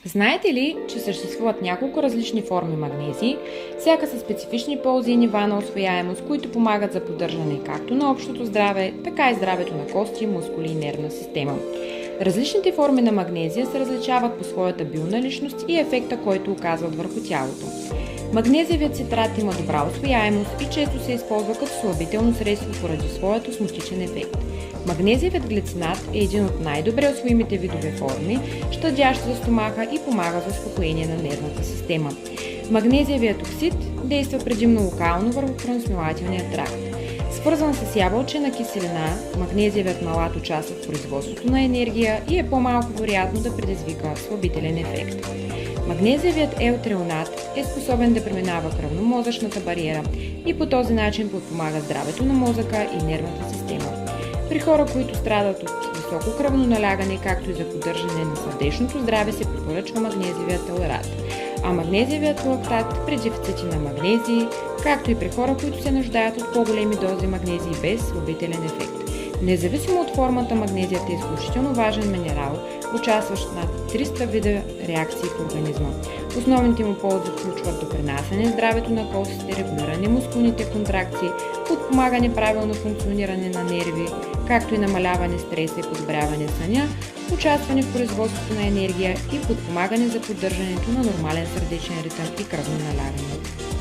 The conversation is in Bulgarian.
Знаете ли, че съществуват няколко различни форми магнезии, всяка със специфични ползи и нива на усвояемост, които помагат за поддържане както на общото здраве, така и здравето на кости, мускули и нервна система. Различните форми на магнезия се различават по своята бионаличност и ефекта, който оказват върху тялото. Магнезиевият цитрат има добра усвояемост и често се използва като слабително средство поради своят осмотичен ефект. Магнезиевият глицинат е един от най-добре усвоимите видове форми, щадящ за стомаха и помага за успокоение на нервната система. Магнезиевият оксид действа предимно локално върху храносмилателния тракт. Свързан с ябълчена киселина, магнезиевият малат участва в производството на енергия и е по-малко вероятно да предизвика слабителен ефект. Магнезиевият елтреонат е способен да преминава кръвно-мозъчната бариера и по този начин подпомага здравето на мозъка и нервната система. При хора, които страдат от високо кръвно налягане, както и за поддържане на сърдечното здраве, се препоръчва магнезиевият таларат, а магнезиевият лактат при дефицити на магнезии, както и при хора, които се нуждаят от по-големи дози магнезии без слабителен ефект. Независимо от формата, магнезият е изключително важен минерал, участващ над 300 вида реакции в организма. Основните му ползи включват допринасяне здравето на костите, регулиране мускулните контракции, подпомагане правилно функциониране на нерви, както и намаляване стреса и подобряване съня, участване в производството на енергия и подпомагане за поддържането на нормален сърдечен ритъм и кръвно налягане.